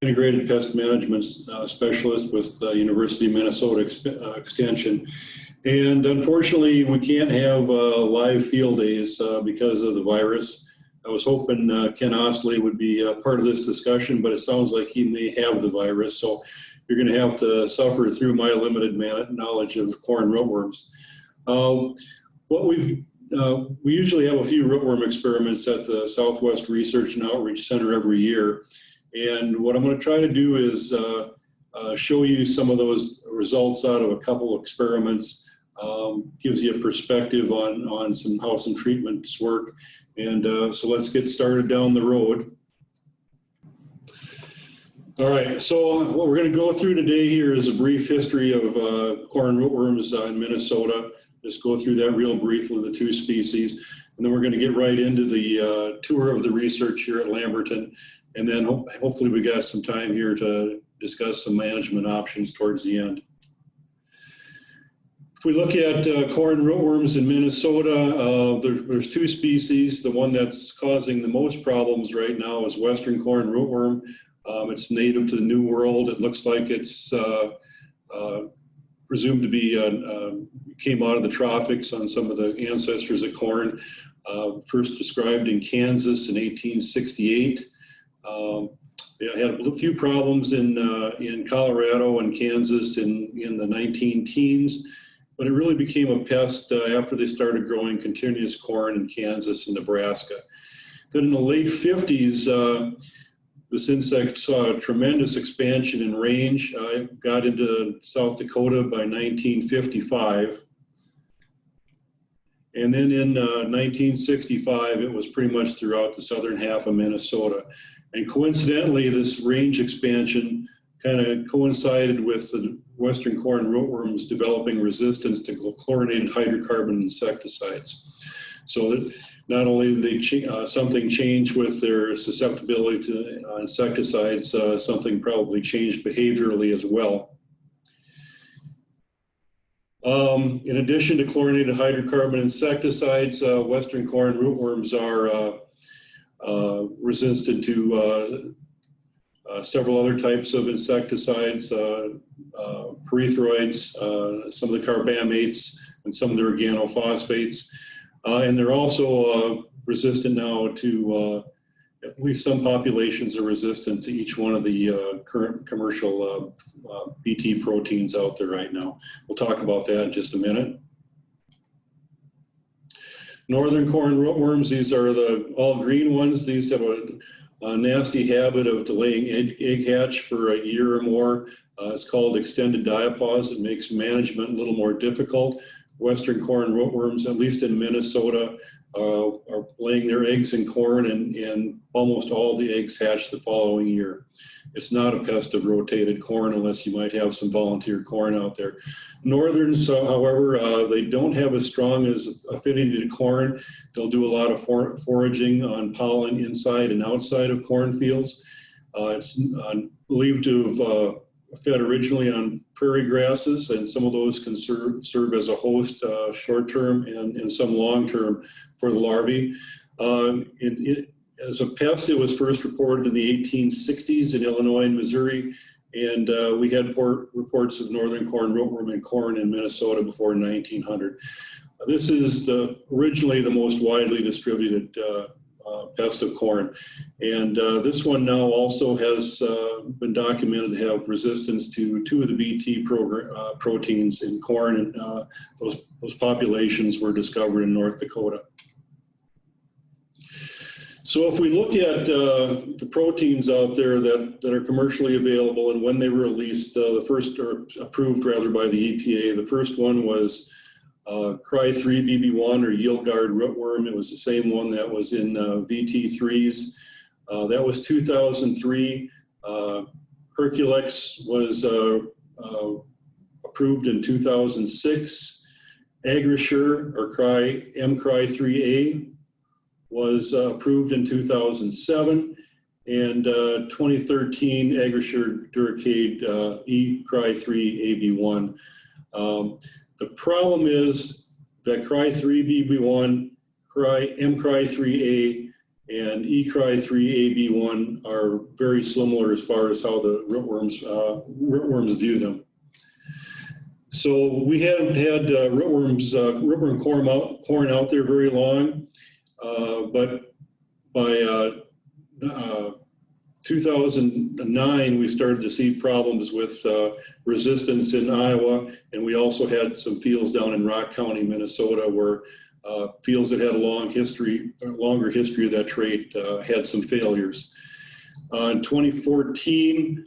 integrated pest management specialist with University of Minnesota Extension. And unfortunately, we can't have live field days because of the virus. I was hoping Ken Osley would be part of this discussion, but it sounds like he may have the virus. So you're going to have to suffer through my limited knowledge of corn rootworms. We usually have a few rootworm experiments at the Southwest Research and Outreach Center every year. And what I'm going to try to do is show you some of those results out of a couple of experiments. Gives you a perspective on how some treatments work. And so let's get started down the road. All right, so what we're going to go through today here is a brief history of corn rootworms in Minnesota. Just go through that real briefly, the two species. And then we're going to get right into the tour of the research here at Lamberton. And then hopefully we got some time here to discuss some management options towards the end. If we look at corn rootworms in Minnesota, there's two species. The one that's causing the most problems right now is western corn rootworm. It's native to the New World. It looks like it's presumed to be, came out of the tropics on some of the ancestors of corn. First described in Kansas in 1868. They had a few problems in Colorado and Kansas in the 19-teens, but it really became a pest after they started growing continuous corn in Kansas and Nebraska. Then in the late 50s, this insect saw a tremendous expansion in range. Got into South Dakota by 1955. And then in 1965, it was pretty much throughout the southern half of Minnesota. And coincidentally, this range expansion kind of coincided with the western corn rootworms developing resistance to chlorinated hydrocarbon insecticides. So that not only did something change with their susceptibility to insecticides, something probably changed behaviorally as well. In addition to chlorinated hydrocarbon insecticides, western corn rootworms are resistant to several other types of insecticides, pyrethroids, some of the carbamates, and some of the organophosphates. And they're also resistant now to, at least some populations are resistant to each one of the current commercial BT proteins out there right now. We'll talk about that in just a minute. Northern corn rootworms, these are the all green ones. These have a nasty habit of delaying egg hatch for a year or more. It's called extended diapause. It makes management a little more difficult. Western corn rootworms, at least in Minnesota, are laying their eggs in corn, and almost all the eggs hatch the following year. It's not a pest of rotated corn unless you might have some volunteer corn out there. Northerns, however, they don't have as strong as affinity to corn. They'll do a lot of foraging on pollen inside and outside of cornfields. It's believed to have fed originally on prairie grasses, and some of those can serve as a host short-term and some long-term for the larvae. As a pest, it was first reported in the 1860s in Illinois and Missouri, and we had reports of northern corn rootworm and corn in Minnesota before 1900. This is originally the most widely distributed pest of corn. And this one now also has been documented to have resistance to two of the BT proteins in corn, and those populations were discovered in North Dakota. So if we look at the proteins out there that are commercially available and when they were released, the first, or approved rather by the EPA, the first one was Cry3BB1 or yield guard rootworm. It was the same one that was in VT3s. That was 2003. Herculex was approved in 2006. Agrasure or MCry3A was approved in 2007. And 2013 Agrasure Duracade eCry3AB1. The problem is that Cry3BB1, MCry3A and ECRI3AB1 are very similar as far as how the rootworms view them. So we haven't had rootworm corn out there very long, but by 2009, we started to see problems with resistance in Iowa, and we also had some fields down in Rock County, Minnesota, where fields that had a longer history of that trait had some failures. In 2014,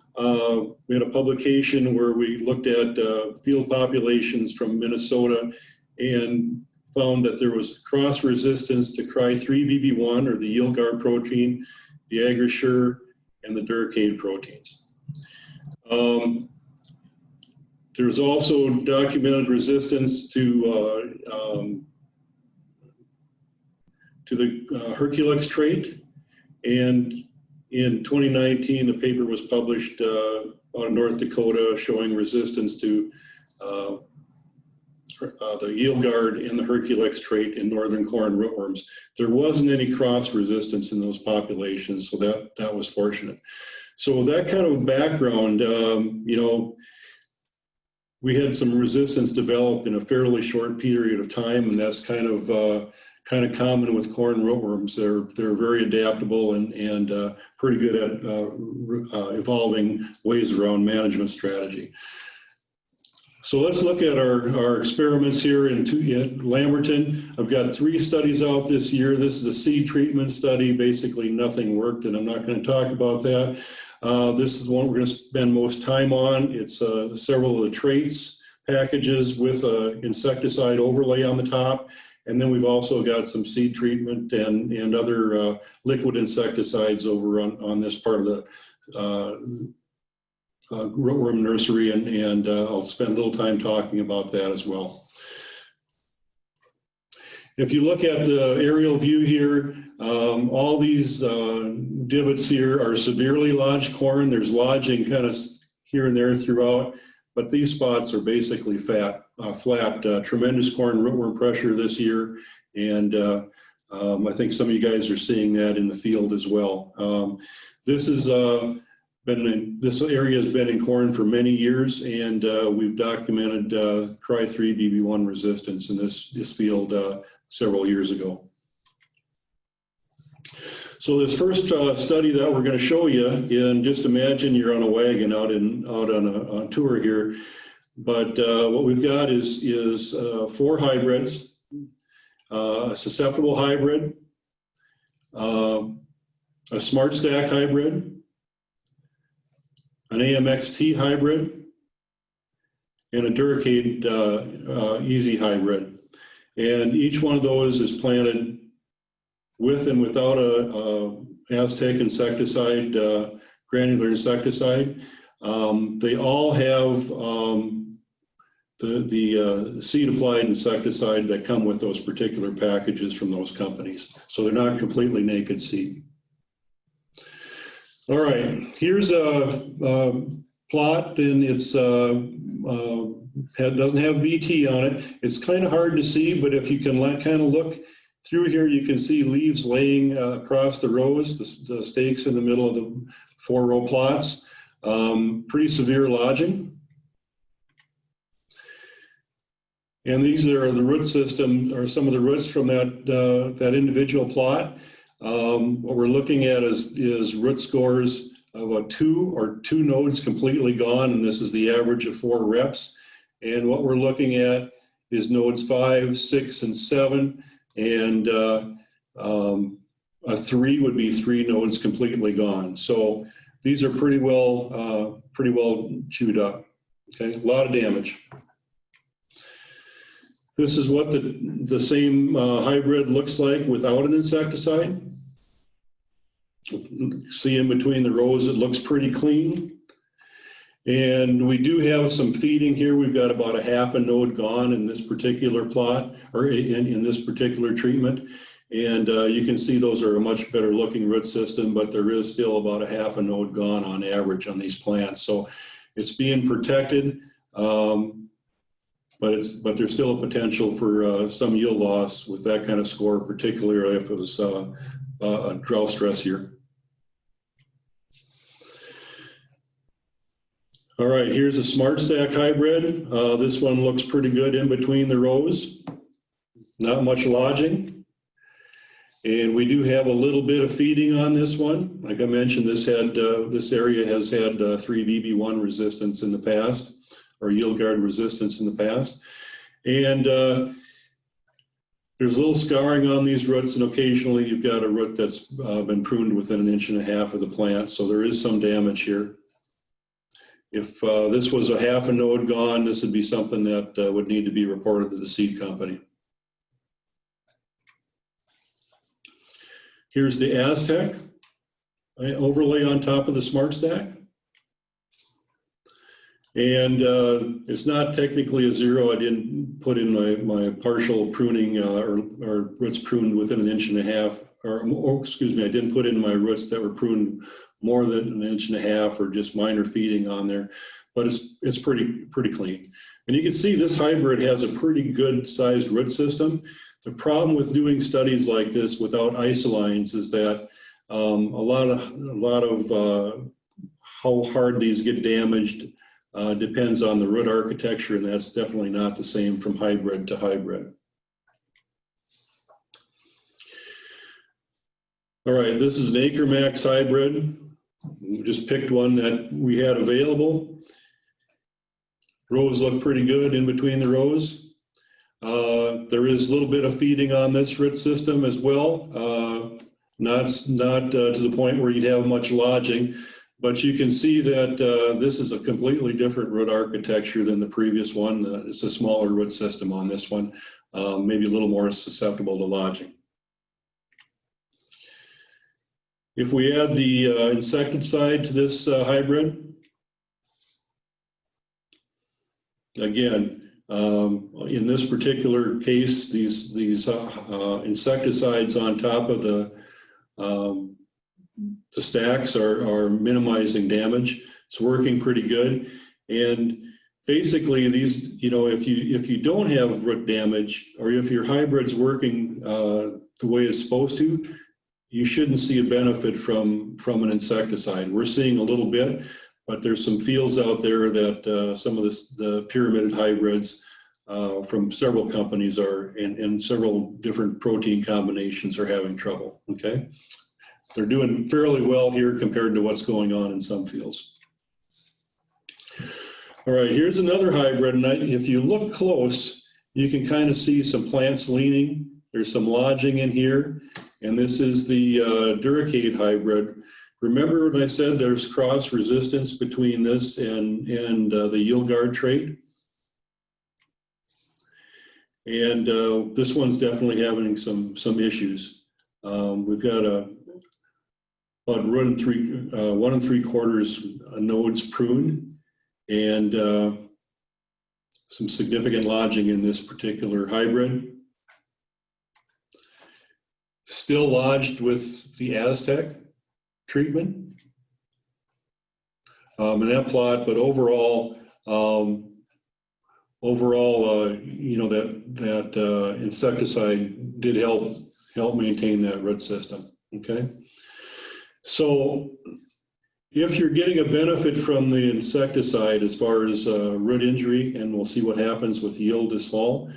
we had a publication where we looked at field populations from Minnesota and found that there was cross resistance to Cry3BB1, or the yield guard protein, the Agrasure, and the Durcade proteins. There's also documented resistance to the Herculex trait, and in 2019, the paper was published out of North Dakota showing resistance to the yield guard and the Herculex trait in northern corn rootworms. There wasn't any cross resistance in those populations, so that was fortunate. So with that kind of background, you know, we had some resistance develop in a fairly short period of time, and that's kind of common with corn rootworms. They're very adaptable and pretty good at evolving ways around management strategy. So let's look at our experiments here in Lamberton. I've got 3 studies out this year. This is a seed treatment study. Basically nothing worked, and I'm not going to talk about that. This is the one we're going to spend most time on. It's several of the traits packages with an insecticide overlay on the top. And then we've also got some seed treatment and other liquid insecticides over on this part of the rootworm nursery, and I'll spend a little time talking about that as well. If you look at the aerial view here, all these divots here are severely lodged corn. There's lodging kind of here and there throughout, but these spots are basically flat. Tremendous corn rootworm pressure this year, and I think some of you guys are seeing that in the field as well. This area has been in corn for many years, and we've documented Cry3BB1 resistance in this field several years ago. So this first study that we're going to show you, and just imagine you're on a wagon out on a tour here, but what we've got is 4 hybrids, a susceptible hybrid, a smart stack hybrid, an AMXT hybrid, and a Durcade Easy hybrid. And each one of those is planted with and without a Aztec insecticide, granular insecticide. They all have the seed applied insecticide that come with those particular packages from those companies. So they're not completely naked seed. All right, here's a plot, and it's doesn't have BT on it. It's kind of hard to see, but if you can kind of look through here, you can see leaves laying across the rows, the stakes in the middle of the 4-row plots. Pretty severe lodging. And these are the root system, or some of the roots from that individual plot. What we're looking at is root scores of a 2 or 2 nodes completely gone, and this is the average of 4 reps. And what we're looking at is nodes 5, 6, and 7, and a 3 would be 3 nodes completely gone. So these are pretty well chewed up. Okay, a lot of damage. This is what the same hybrid looks like without an insecticide. See in between the rows, it looks pretty clean. And we do have some feeding here. We've got about a half a node gone in this particular plot, or in this particular treatment. And you can see those are a much better looking root system, but there is still about a half a node gone on average on these plants. So it's being protected. But there's still a potential for some yield loss with that kind of score, particularly if it was a drought stress year. All right, here's a Smart Stack hybrid. This one looks pretty good in between the rows. Not much lodging. And we do have a little bit of feeding on this one. Like I mentioned, this area has had 3 BB1 resistance in the past, or yield guard resistance in the past. And there's a little scarring on these roots, and occasionally you've got a root that's been pruned within 1.5 inches of the plant, so there is some damage here. If this was a half a node gone, this would be something that would need to be reported to the seed company. Here's the Aztec overlay on top of the Smart Stack. And it's not technically a 0. I didn't put in my partial pruning or roots pruned within 1.5 inches, or excuse me, I didn't put in my roots that were pruned more than 1.5 inches or just minor feeding on there, but it's pretty clean. And you can see this hybrid has a pretty good sized root system. The problem with doing studies like this without isolines is that a lot of how hard these get damaged depends on the root architecture, and that's definitely not the same from hybrid to hybrid. All right, this is an Acre Max hybrid. We just picked one that we had available. Rows look pretty good in between the rows. There is a little bit of feeding on this root system as well. Not to the point where you'd have much lodging, but you can see that this is a completely different root architecture than the previous one. It's a smaller root system on this one, maybe a little more susceptible to lodging. If we add the insecticide to this hybrid, again, in this particular case, these insecticides on top of the stacks are minimizing damage. It's working pretty good. And basically these, if you don't have root damage, or if your hybrid's working the way it's supposed to, you shouldn't see a benefit from an insecticide. We're seeing a little bit, but there's some fields out there that some of the pyramided hybrids from several companies and several different protein combinations are having trouble, okay? They're doing fairly well here compared to what's going on in some fields. All right, here's another hybrid, and if you look close, you can kind of see some plants leaning. There's some lodging in here, and this is the Duracade hybrid. Remember when I said there's cross resistance between this and the yield guard trait? And this one's definitely having some issues. We've got about 1 3/4 nodes pruned, and some significant lodging in this particular hybrid. Still lodged with the Aztec treatment in that plot, but overall, that insecticide did help maintain that root system. Okay, so if you're getting a benefit from the insecticide as far as root injury, and we'll see what happens with yield this fall,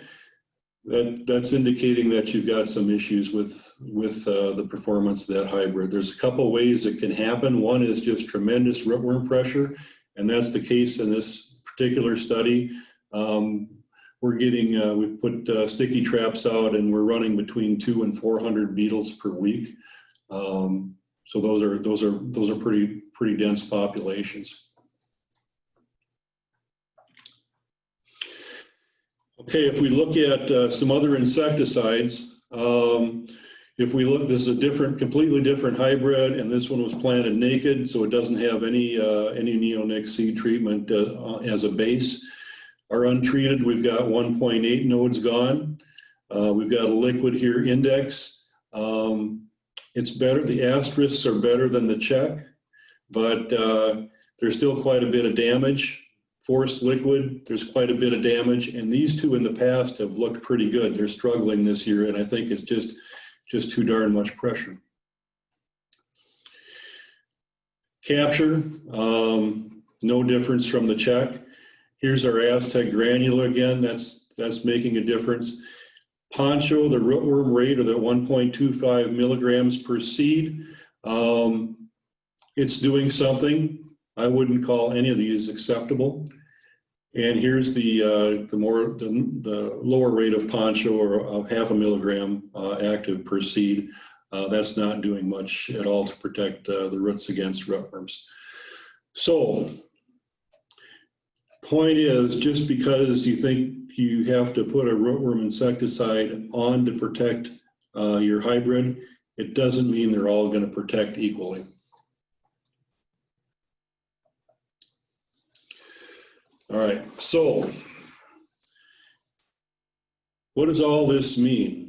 that's indicating that you've got some issues with the performance of that hybrid. There's a couple ways it can happen. One is just tremendous rootworm pressure, and that's the case in this particular study. We put sticky traps out, and we're running between 200 and 400 beetles per week. So those are pretty dense populations. Okay, if we look at some other insecticides, if we look, this is a completely different hybrid, and this one was planted naked, so it doesn't have any neonic seed treatment as a base. Our untreated, we've got 1.8 nodes gone. We've got a liquid here, index. It's better, the asterisks are better than the check, but there's still quite a bit of damage. Forced liquid, there's quite a bit of damage, and these two in the past have looked pretty good. They're struggling this year, and I think it's just too darn much pressure. Capture, no difference from the check. Here's our Aztec granula again, that's making a difference. Poncho, the rootworm rate of the 1.25 milligrams per seed, it's doing something. I wouldn't call any of these acceptable. And here's the lower rate of Poncho, or of 0.5 milligram active per seed. That's not doing much at all to protect the roots against rootworms. So, point is, just because you think you have to put a rootworm insecticide on to protect your hybrid, it doesn't mean they're all going to protect equally. All right, so what does all this mean?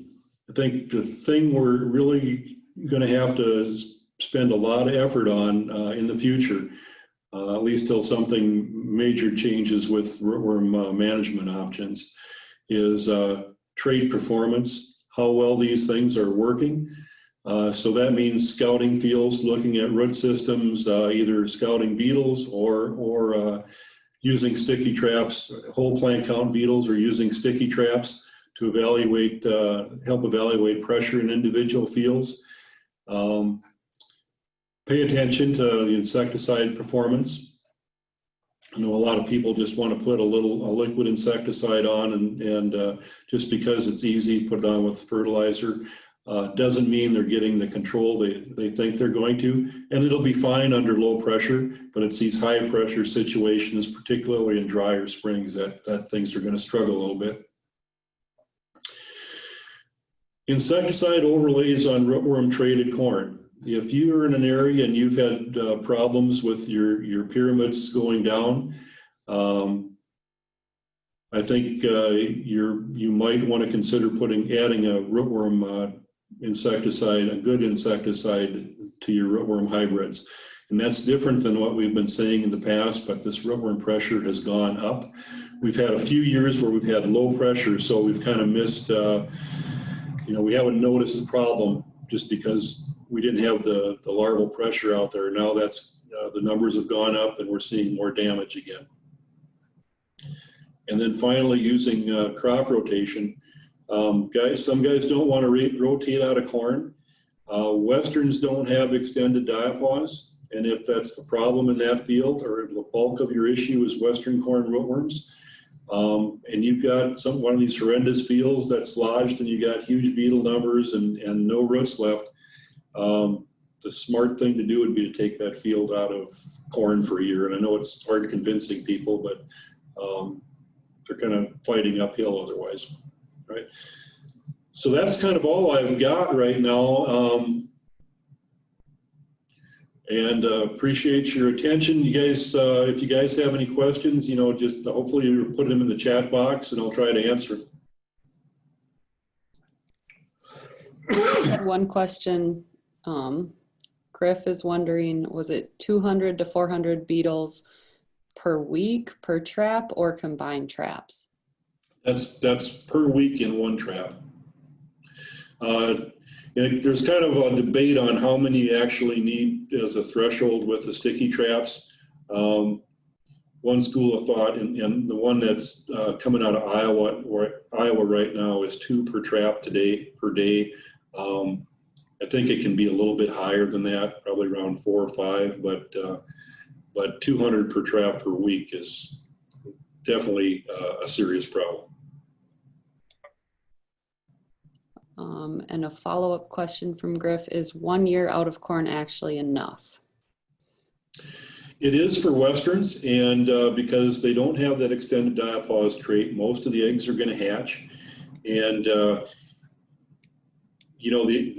I think the thing we're really going to have to spend a lot of effort on in the future, at least till something major changes with rootworm management options, is trait performance, how well these things are working. So that means scouting fields, looking at root systems, either scouting beetles or using sticky traps, whole plant count beetles, or using sticky traps to evaluate, help evaluate pressure in individual fields. Pay attention to the insecticide performance. I know a lot of people just want to put a liquid insecticide on, and just because it's easy, put it on with fertilizer. Doesn't mean they're getting the control they think they're going to, and it'll be fine under low pressure, but it's these high pressure situations, particularly in drier springs, that things are going to struggle a little bit. Insecticide overlays on rootworm traded corn. If you're in an area and you've had problems with your pyramids going down, I think you might want to consider adding a rootworm insecticide, a good insecticide, to your rootworm hybrids. And that's different than what we've been saying in the past, but this rootworm pressure has gone up. We've had a few years where we've had low pressure, so we've kind of missed, we haven't noticed the problem just because we didn't have the larval pressure out there. Now that's, the numbers have gone up and we're seeing more damage again. And then finally, using crop rotation. Some guys don't want to rotate out of corn. Westerns don't have extended diapause, and if that's the problem in that field, or the bulk of your issue is western corn rootworms, and you've got one of these horrendous fields that's lodged and you got huge beetle numbers and no roots left, the smart thing to do would be to take that field out of corn for a year. And I know it's hard convincing people, but they're kind of fighting uphill otherwise, right? So that's kind of all I've got right now. And appreciate your attention. You guys, if you guys have any questions, just hopefully you put them in the chat box and I'll try to answer them. One question, Griff is wondering, was it 200 to 400 beetles per week per trap, or combined traps? That's per week in one trap. There's kind of a debate on how many you actually need as a threshold with the sticky traps. One school of thought, and the one that's coming out of Iowa right now, is 2 per trap per day. I think it can be a little bit higher than that, probably around 4 or 5, but 200 per trap per week is definitely a serious problem. And a follow-up question from Griff is, 1 year out of corn actually enough? It is for westerns, and because they don't have that extended diapause trait, most of the eggs are going to hatch. And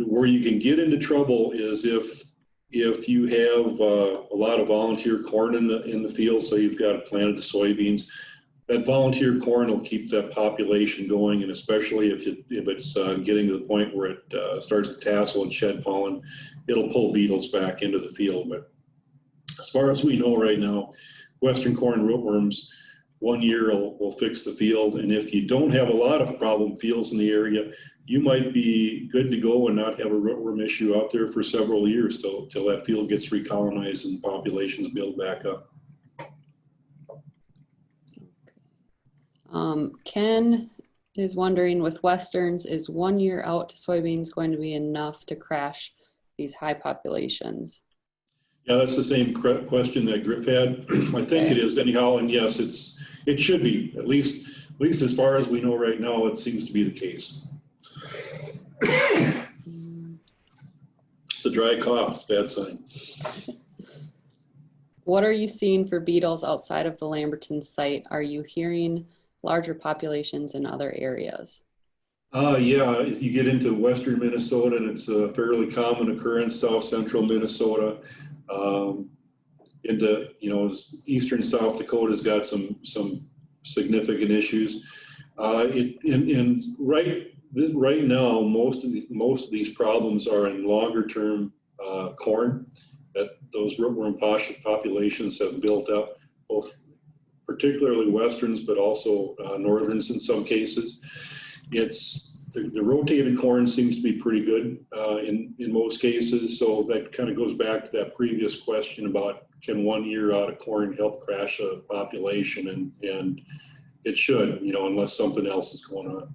where you can get into trouble is if you have a lot of volunteer corn in the field, so you've got planted the soybeans, that volunteer corn will keep that population going, and especially if it's getting to the point where it starts to tassel and shed pollen, it'll pull beetles back into the field. But as far as we know right now, western corn rootworms, 1 year will fix the field. And if you don't have a lot of problem fields in the area, you might be good to go and not have a rootworm issue out there for several years till that field gets recolonized and populations build back up. Ken is wondering, with Westerns, is 1 year out to soybeans going to be enough to crash these high populations? Yeah, that's the same question that Griff had. I think it is anyhow, and yes, it should be, at least as far as we know right now, it seems to be the case. It's a dry cough, it's a bad sign. What are you seeing for beetles outside of the Lamberton site? Are you hearing larger populations in other areas? Yeah, if you get into western Minnesota, and it's a fairly common occurrence, south central Minnesota, into, eastern South Dakota's got some significant issues. Right now, most of these problems are in longer term corn, that those rootworm populations have built up, both particularly westerns, but also northerns in some cases. The rotated corn seems to be pretty good in most cases. So that kind of goes back to that previous question about, can 1 year out of corn help crash a population? And it should, unless something else is going on.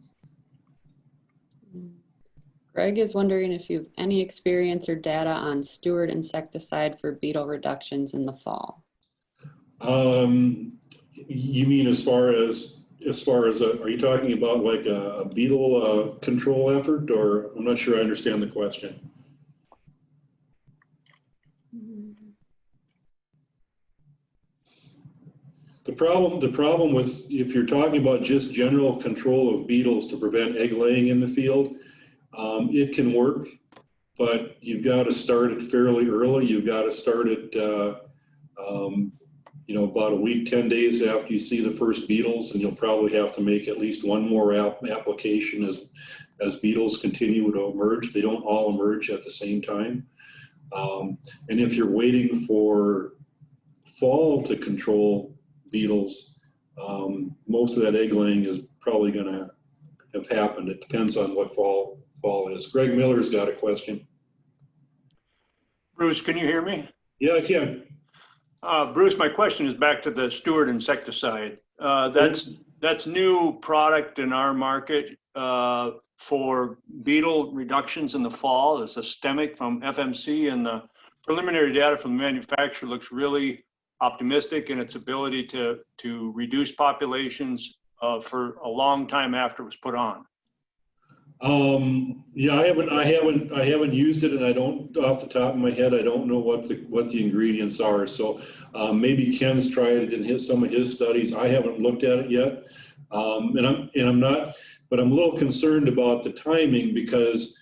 Greg is wondering if you have any experience or data on steward insecticide for beetle reductions in the fall. You mean as far as are you talking about like a beetle control effort, or I'm not sure I understand the question. The problem with, if you're talking about just general control of beetles to prevent egg laying in the field, it can work, but you've got to start it fairly early. You've got to start it about a week, 10 days after you see the first beetles, and you'll probably have to make at least one more application as beetles continue to emerge. They don't all emerge at the same time. And if you're waiting for fall to control beetles, most of that egg laying is probably going to have happened. It depends on what fall is. Greg Miller's got a question. Bruce, can you hear me? Yeah, I can. Bruce, my question is back to the steward insecticide. That's new product in our market for beetle reductions in the fall. It's systemic from FMC, and the preliminary data from the manufacturer looks really optimistic in its ability to reduce populations for a long time after it was put on. Yeah, I haven't used it, and I don't, off the top of my head, I don't know what the ingredients are. So maybe Ken's tried it in some of his studies. I haven't looked at it yet, I'm not, but I'm a little concerned about the timing, because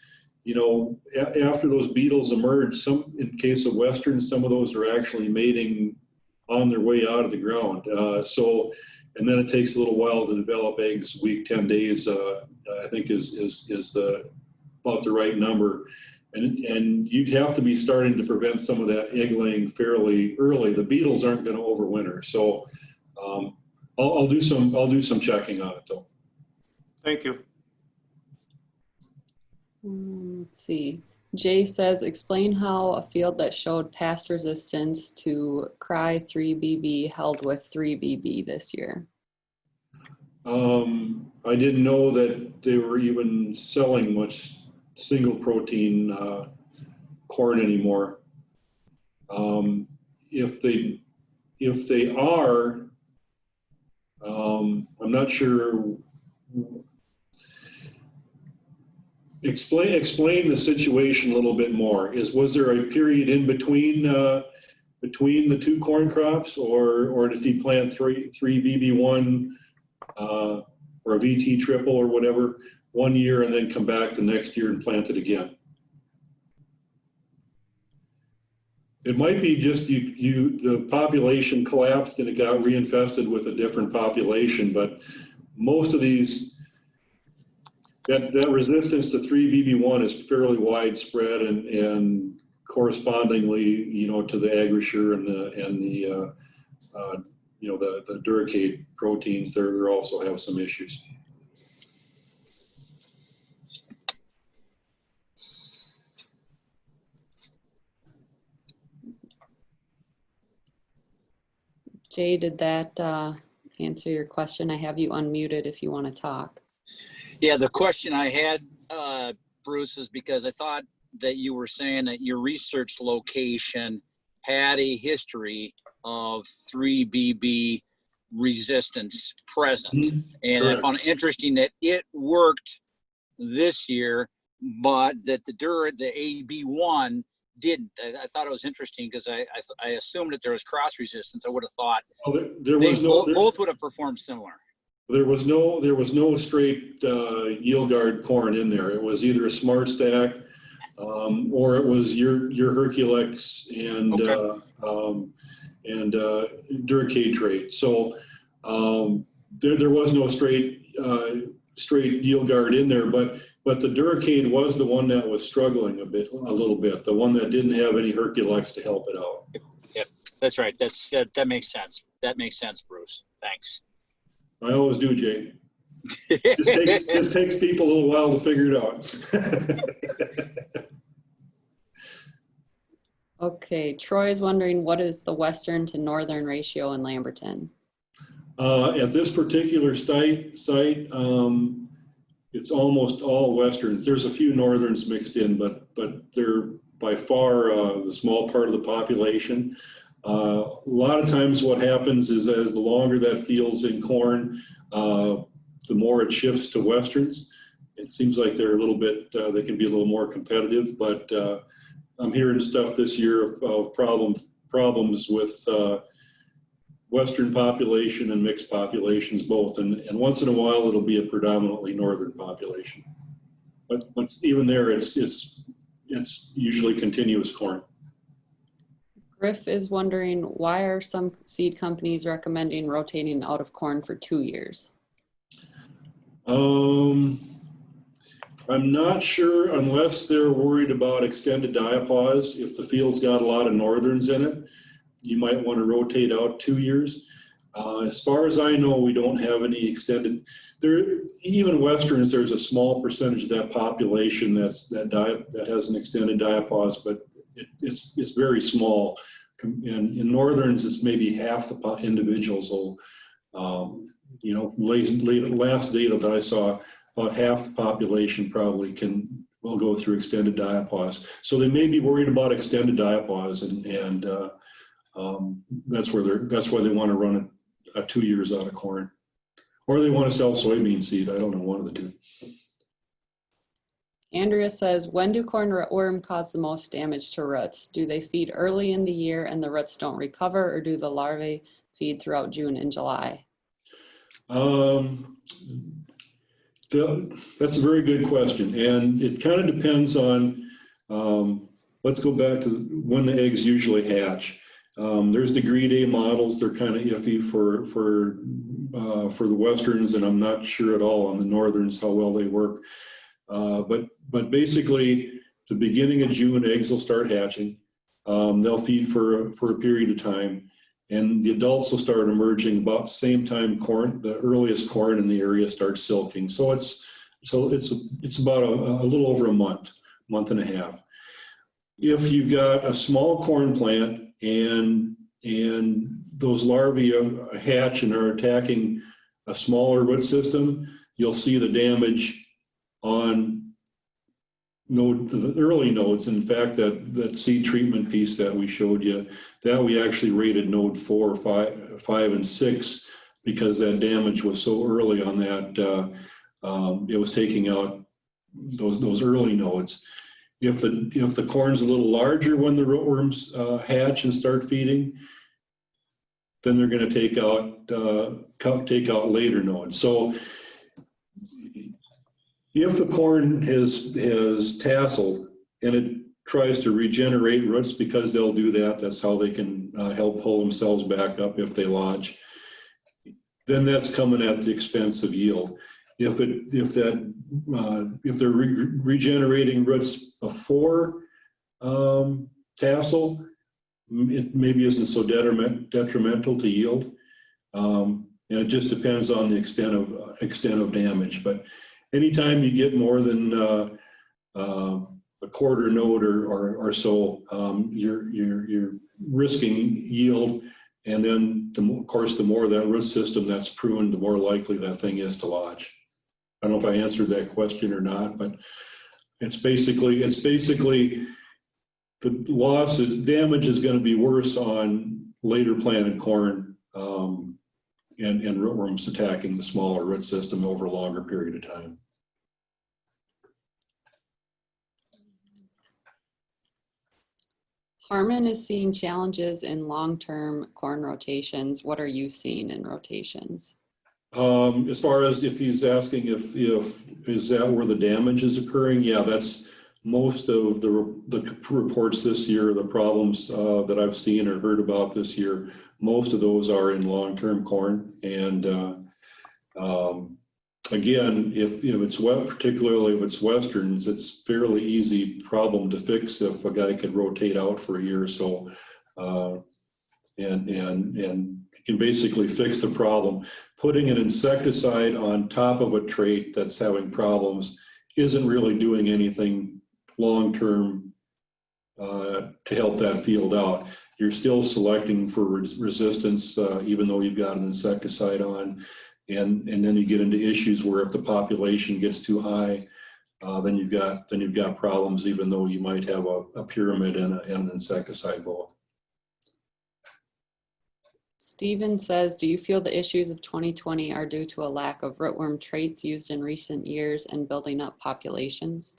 after those beetles emerge, in case of western, some of those are actually mating on their way out of the ground. And then it takes a little while to develop eggs. Week, 10 days, I think is about the right number. And you'd have to be starting to prevent some of that egg laying fairly early. The beetles aren't going to overwinter. So I'll do some checking on it though. Thank you. Let's see. Jay says, explain how a field that showed past resistance to Cry 3BB held with 3BB this year. I didn't know that they were even selling much single protein corn anymore. If they are, I'm not sure. Explain the situation a little bit more. Was there a period in between the two corn crops, or did he plant 3BB1 or a VT triple or whatever 1 year and then come back the next year and plant it again? It might be just the population collapsed and it got reinfested with a different population, but most of these, that resistance to 3BB1 is fairly widespread, and correspondingly, to the Agrisure and the the Duracade proteins, they also have some issues. Jay, did that answer your question? I have you unmuted if you want to talk. Yeah, the question I had, Bruce, is because I thought that you were saying that your research location had a history of 3BB resistance present. And Correct. I found it interesting that it worked this year, but that the AB1 didn't. I thought it was interesting because I assumed that there was cross resistance. I would have thought There was both would have performed similar. There was no straight yield guard corn in there. It was either a Smart Stack or it was your Herculex and Duracade trait. So there was no straight yield guard in there, but the Duracade was the one that was struggling a little bit. The one that didn't have any Herculex to help it out. Yep, that's right. That makes sense. That makes sense, Bruce. Thanks. I always do, Jay. Just takes people a little while to figure it out. Okay, Troy is wondering, what is the western to northern ratio in Lamberton? At this particular site, it's almost all westerns. There's a few northerns mixed in, but they're by far the small part of the population. A lot of times what happens is as the longer that field's in corn, the more it shifts to westerns. It seems like they're a little bit, they can be a little more competitive, but I'm hearing stuff this year of problems with western population and mixed populations both. And once in a while, it'll be a predominantly northern population. But even there, it's usually continuous corn. Griff is wondering, why are some seed companies recommending rotating out of corn for 2 years? I'm not sure unless they're worried about extended diapause. If the field's got a lot of northerns in it, you might want to rotate out 2 years. As far as I know, we don't have any extended. Even westerns, there's a small percentage of that population that has an extended diapause, but it's very small. In northerns, it's maybe half the individuals will, last data that I saw, about half the population probably will go through extended diapause. So they may be worried about extended diapause, and that's why they want to run it 2 years out of corn, or they want to sell soybean seed. I don't know, one of the two. Andrea says, when do corn rootworm cause the most damage to roots? Do they feed early in the year and the roots don't recover, or do the larvae feed throughout June and July? That's a very good question, and it kind of depends on, let's go back to when the eggs usually hatch. There's degree day models. They're kind of iffy for the westerns, and I'm not sure at all on the northerns how well they work. But basically, the beginning of June, eggs will start hatching. They'll feed for a period of time, and the adults will start emerging about the same time the earliest corn in the area starts silking. So it's about a little over a month and a half. If you've got a small corn plant and those larvae hatch and are attacking a smaller root system, you'll see the damage on the early nodes. In fact, that seed treatment piece that we showed you, that we actually rated node 4, 5, and 6 because that damage was so early on that it was taking out those early nodes. If the corn's a little larger when the rootworms hatch and start feeding, then they're going to take out later nodes. So if the corn has tasseled and it tries to regenerate roots, because they'll do that, that's how they can help pull themselves back up if they lodge, then that's coming at the expense of yield. If they're regenerating roots before tassel, it maybe isn't so detrimental to yield. And it just depends on the extent of damage. But anytime you get more than a quarter note or so, you're risking yield. And then, of course, the more that root system that's pruned, the more likely that thing is to lodge. I don't know if I answered that question or not, but it's basically the damage is going to be worse on later planted corn and rootworms attacking the smaller root system over a longer period of time. Harmon is seeing challenges in long-term corn rotations. What are you seeing in rotations? As far as if he's asking if is that where the damage is occurring? Yeah, that's most of the reports this year, the problems that I've seen or heard about this year. Most of those are in long-term corn, and again, if it's wet, particularly if it's westerns, it's fairly easy problem to fix if a guy could rotate out for a year or so, and can basically fix the problem. Putting an insecticide on top of a trait that's having problems isn't really doing anything long-term to help that field out. You're still selecting for resistance, even though you've got an insecticide on, and then you get into issues where if the population gets too high, then you've got problems, even though you might have a pyramid and an insecticide both. Steven says, do you feel the issues of 2020 are due to a lack of rootworm traits used in recent years and building up populations?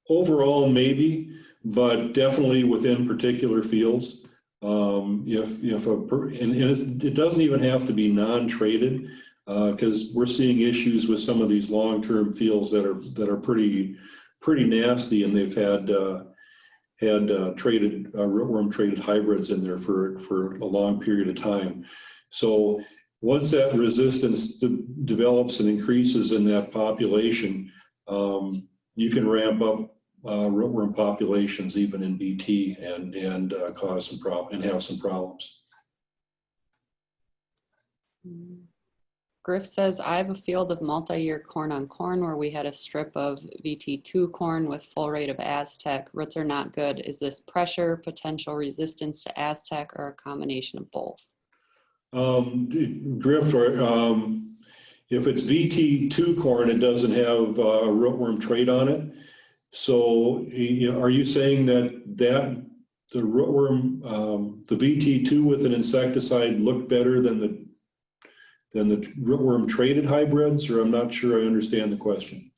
Overall, maybe, but definitely within particular fields. And it doesn't even have to be non-traded, because we're seeing issues with some of these long-term fields that are pretty nasty, and they've had rootworm traded hybrids in there for a long period of time. So once that resistance develops and increases in that population, you can ramp up rootworm populations even in BT and cause some problem and have some problems. Griff says, I have a field of multi-year corn on corn where we had a strip of VT2 corn with full rate of Aztec. Roots are not good. Is this pressure, potential resistance to Aztec, or a combination of both? Griff, if it's VT2 corn, it doesn't have a rootworm trait on it. So are you saying that the rootworm, the VT2 with an insecticide looked better than the rootworm traded hybrids, or I'm not sure I understand the question?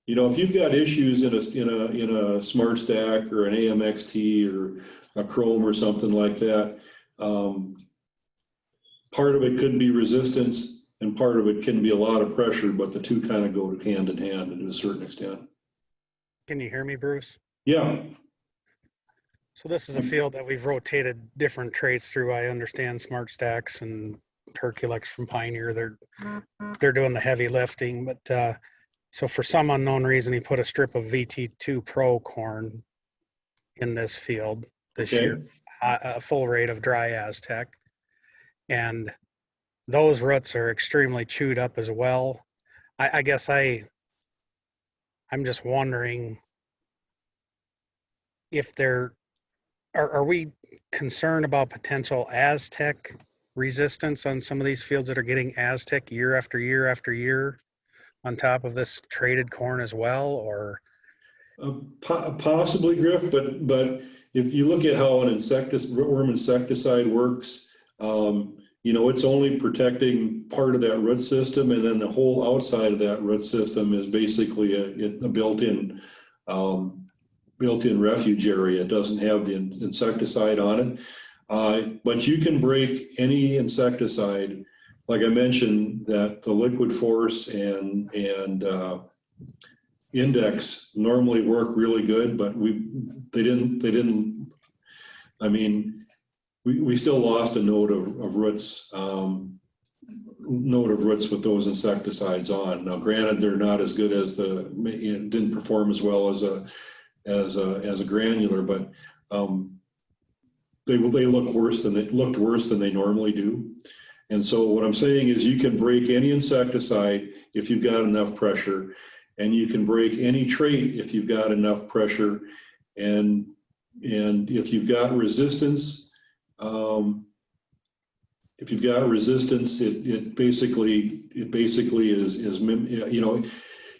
If you've got issues in a smart stack or an AMXT or a Chrome or something like that, part of it could be resistance and part of it can be a lot of pressure, but the two kind of go hand in hand to a certain extent. Can you hear me, Bruce? Yeah. So this is a field that we've rotated different traits through. I understand smart stacks and Herculex from Pioneer. They're doing the heavy lifting, but so for some unknown reason, he put a strip of VT2 Pro corn in this field this year, a full rate of dry Aztec, and those roots are extremely chewed up as well. I guess I'm just wondering if are we concerned about potential Aztec resistance on some of these fields that are getting Aztec year after year after year on top of this traded corn as well, or? Possibly, Griff, but if you look at how an rootworm insecticide works, it's only protecting part of that root system, and then the whole outside of that root system is basically a built-in refuge area. It doesn't have the insecticide on it, but you can break any insecticide. Like I mentioned, that the liquid force and index normally work really good, but they didn't. I mean, we still lost a node of roots note of roots with those insecticides on. Now, granted, they're not as good as didn't perform as well as a granular, but they looked worse than they normally do. And so what I'm saying is you can break any insecticide if you've got enough pressure, and you can break any trait if you've got enough pressure, and if you've got resistance, it basically is you know,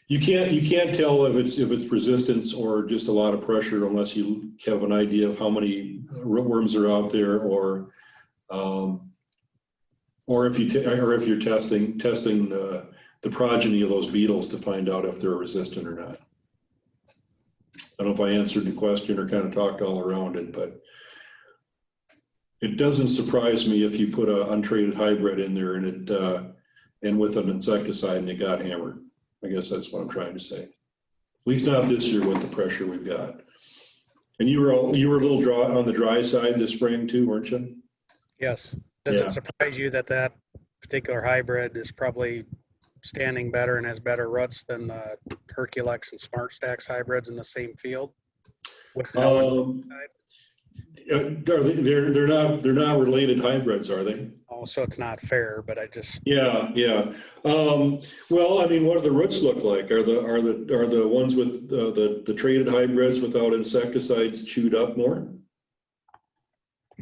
you can't tell if it's resistance or just a lot of pressure unless you have an idea of how many rootworms are out there, or if you're testing the progeny of those beetles to find out if they're resistant or not. I don't know if I answered the question or kind of talked all around it, but it doesn't surprise me if you put an untreated hybrid in there and with an insecticide and it got hammered. I guess that's what I'm trying to say. At least not this year with the pressure we've got. And you were a little dry on the dry side this spring too, weren't you? Yes. Does it surprise you that particular hybrid is probably standing better and has better roots than the Herculex and Smart Stacks hybrids in the same field? With no insecticide? They're not related hybrids, are they? Oh, so it's not fair, but I just. Yeah. Well, I mean, what do the roots look like? Are the ones with the traded hybrids without insecticides chewed up more?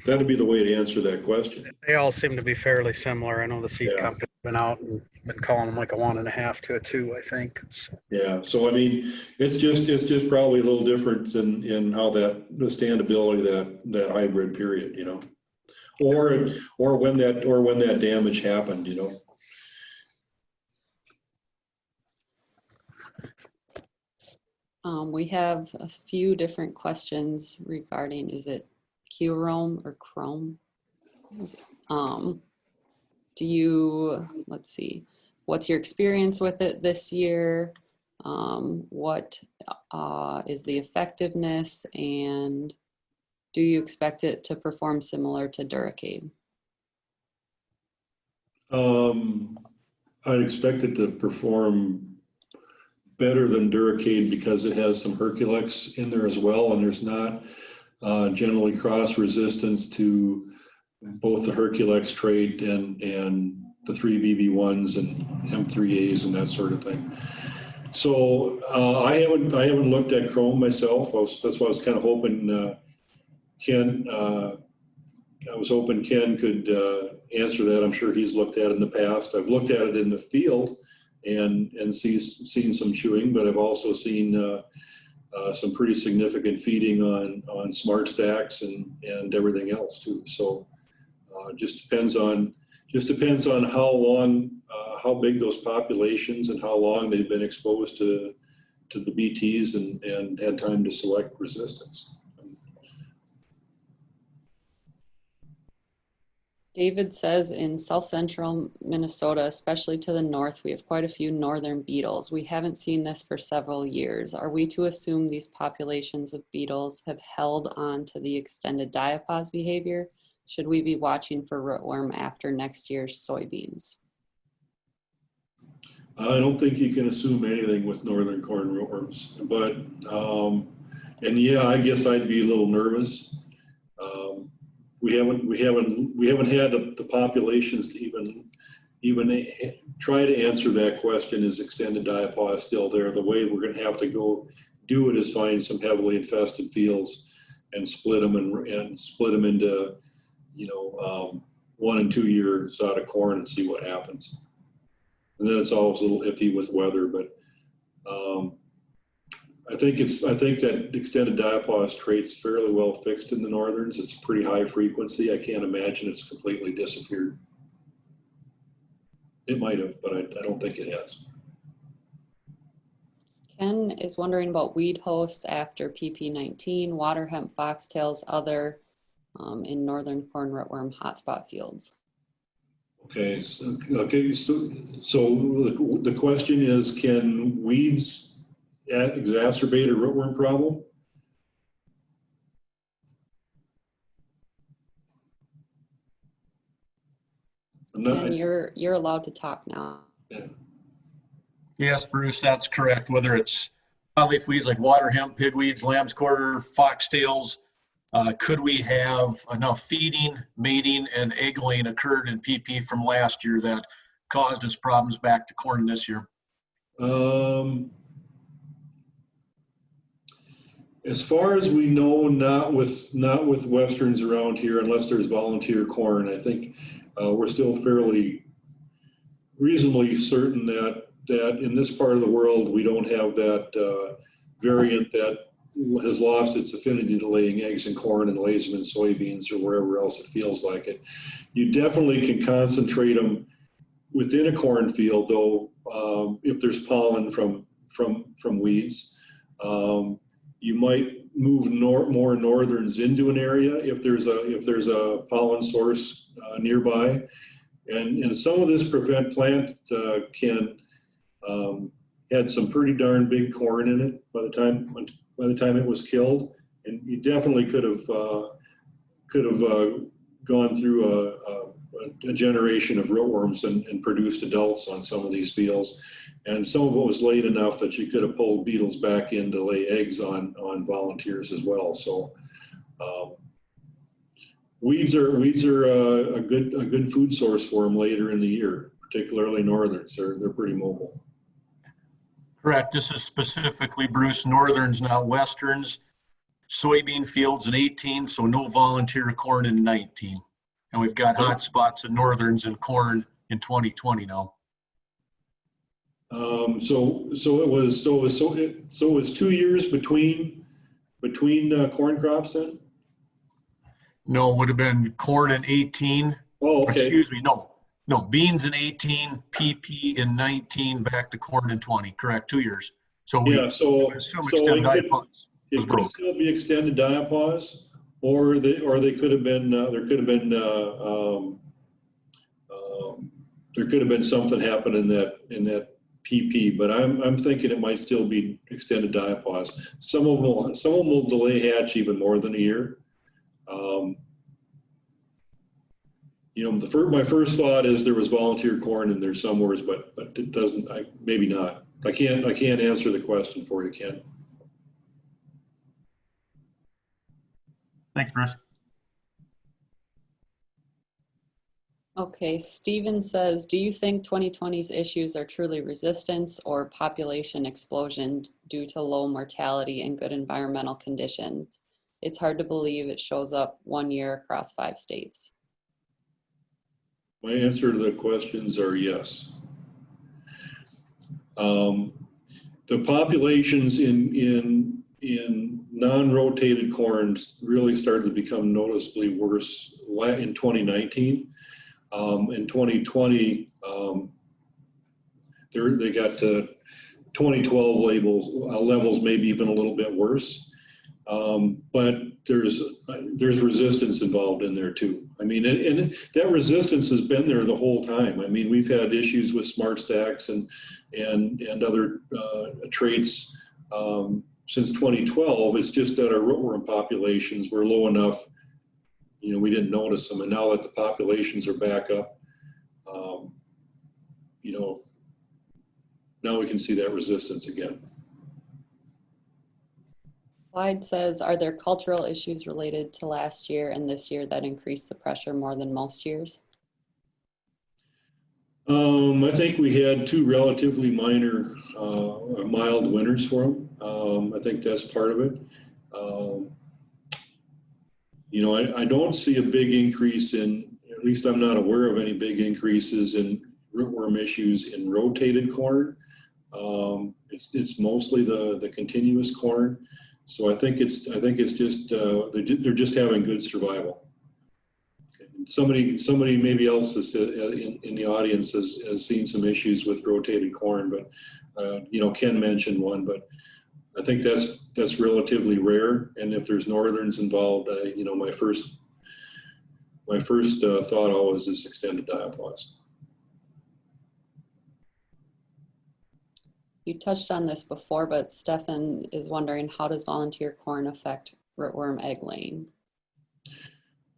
That'd be the way to answer that question. They all seem to be fairly similar. I know the seed Yeah. company's been out and been calling them like a 1.5 to a 2, I think. So, Yeah. So I mean, it's just probably a little different in how the standability of that hybrid period, you know, or when that damage happened, you know. We have a few different questions regarding, is it Q-Rome or Chrome? Let's see, what's your experience with it this year? What is the effectiveness, and do you expect it to perform similar to Duracade? I'd expect it to perform better than Duracade because it has some Herculex in there as well, and there's not generally cross resistance to both the Herculex trait and the 3BB1s and M3As and that sort of thing. So I haven't looked at Chrome myself. That's why I was kind of hoping Ken. I was hoping Ken could answer that. I'm sure he's looked at it in the past. I've looked at it in the field and seen some chewing, but I've also seen some pretty significant feeding on Smart Stacks and everything else too. So just depends on how long, how big those populations and how long they've been exposed to the BTs and had time to select resistance. David says in south central Minnesota, especially to the north, we have quite a few northern beetles. We haven't seen this for several years. Are we to assume these populations of beetles have held on to the extended diapause behavior? Should we be watching for rootworm after next year's soybeans? I don't think you can assume anything with northern corn rootworms, but and yeah, I guess I'd be a little nervous. We haven't had the populations to even try to answer that question. Is extended diapause still there? The way we're going to have to go do it is find some heavily infested fields and split them into 1 and 2 years out of corn and see what happens. And then it's always a little iffy with weather, but I think that extended diapause trait's fairly well fixed in the northerns. It's pretty high frequency. I can't imagine it's completely disappeared. It might have, but I don't think it has. Ken is wondering about weed hosts after PP19, water hemp, foxtails, other in northern corn rootworm hotspot fields. Okay, so the question is, can weeds exacerbate a rootworm problem? I'm not, Ken, you're allowed to talk now. Yes, Bruce, that's correct. Whether it's leaf weeds like water hemp, pigweeds, lamb's quarter, foxtails, could we have enough feeding, mating, and egg laying occurred in PP from last year that caused us problems back to corn this year? As far as we know, not with westerns around here, unless there's volunteer corn. I think we're still fairly reasonably certain that in this part of the world we don't have that variant that has lost its affinity to laying eggs in corn and lays them in soybeans or wherever else it feels like it. You definitely can concentrate them within a cornfield, though, if there's pollen from weeds. You might move more northerns into an area if there's a pollen source nearby, and some of this prevent plant can had some pretty darn big corn in it by the time it was killed, and you definitely could have gone through a generation of rootworms and produced adults on some of these fields. And some of it was late enough that you could have pulled beetles back in to lay eggs on volunteers as well. So weeds are a good food source for them later in the year, particularly northerns. They're pretty mobile. Correct. This is specifically, Bruce, northerns, not westerns. Soybean fields in 18, so no volunteer corn in 19. And we've got hot spots in northerns and corn in 2020 now. So it was 2 years between corn crops then? No, it would have been corn in 18. Oh, okay. Excuse me, no, beans in 18, PP in 19, back to corn in 20. Correct, 2 years. So we assume extended diapause was it could broke. still be extended diapause, or they could have been there could have been something happen in that PP, but I'm thinking it might still be extended diapause. Some of them will delay hatch even more than a year. My first thought is there was volunteer corn in there somewhere, but it doesn't. Maybe not. I can't answer the question for you, Ken. Thanks, Bruce. Okay, Steven says, do you think 2020's issues are truly resistance or population explosion due to low mortality and good environmental conditions? It's hard to believe it shows up 1 year across 5 states. My answer to the questions are yes. The populations in non-rotated corns really started to become noticeably worse in 2019. In 2020, they got to 2012 levels, maybe even a little bit worse. But there's resistance involved in there too. I mean, and that resistance has been there the whole time. I mean, we've had issues with smart stacks and other traits since 2012. It's just that our rootworm populations were low enough, we didn't notice them. And now that the populations are back up, now we can see that resistance again. Clyde says, are there cultural issues related to last year and this year that increased the pressure more than most years? I think we had 2 relatively minor, mild winters for them. I think that's part of it. I don't see a big increase at least I'm not aware of any big increases in rootworm issues in rotated corn. It's mostly the continuous corn. So I think it's just they're just having good survival. Somebody maybe else in the audience has seen some issues with rotated corn, but Ken mentioned one, but I think that's relatively rare. And if there's northerns involved, my first thought always is extended diapause. You touched on this before, but Stefan is wondering, how does volunteer corn affect rootworm egg laying?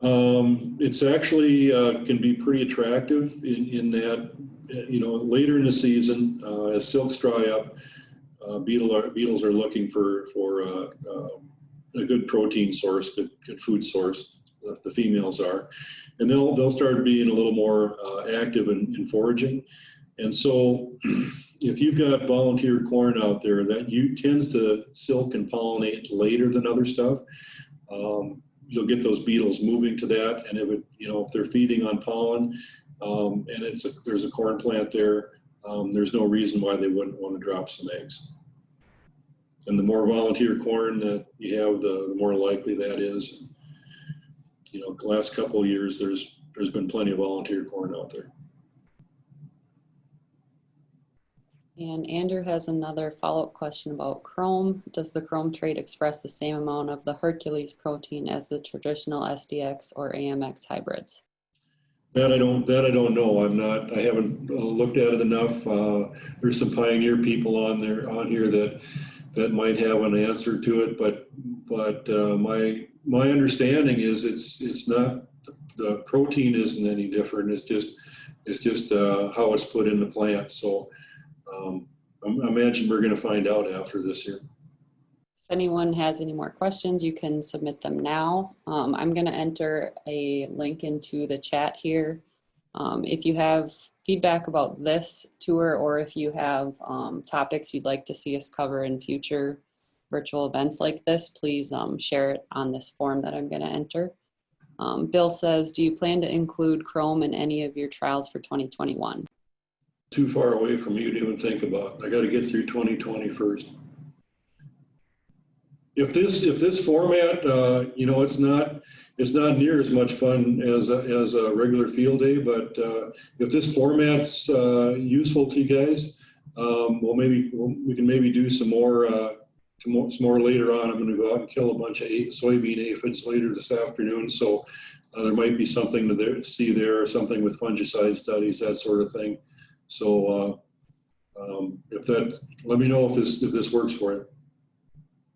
It's actually can be pretty attractive in that, later in the season, as silks dry up, beetles are looking for a good protein source, good food source. The females are, and they'll start being a little more active in foraging. And so, if you've got volunteer corn out there, that tends to silk and pollinate later than other stuff. You'll get those beetles moving to that, and if they're feeding on pollen, and there's a corn plant there, there's no reason why they wouldn't want to drop some eggs. And the more volunteer corn that you have, the more likely that is. The last couple of years, there's been plenty of volunteer corn out there. And Andrew has another follow-up question about chrome. Does the chrome trait express the same amount of the Hercules protein as the traditional SDX or AMX hybrids? That I don't know. I haven't looked at it enough. There's some pioneer people on here that might have an answer to it, but my understanding is it's not, the protein isn't any different. It's just how it's put in the plant. So I imagine we're going to find out after this year. If anyone has any more questions, you can submit them now. I'm going to enter a link into the chat here. If you have feedback about this tour, or if you have topics you'd like to see us cover in future virtual events like this, please share it on this form that I'm going to enter. Bill says, do you plan to include chrome in any of your trials for 2021? Too far away from you to even think about. I got to get through 2020 first. If this format, it's not near as much fun as a regular field day, but if this format's useful to you guys, we can maybe do some more later on. I'm going to go out and kill a bunch of soybean aphids later this afternoon, so there might be something to see there, something with fungicide studies, that sort of thing. So let me know if this works for you.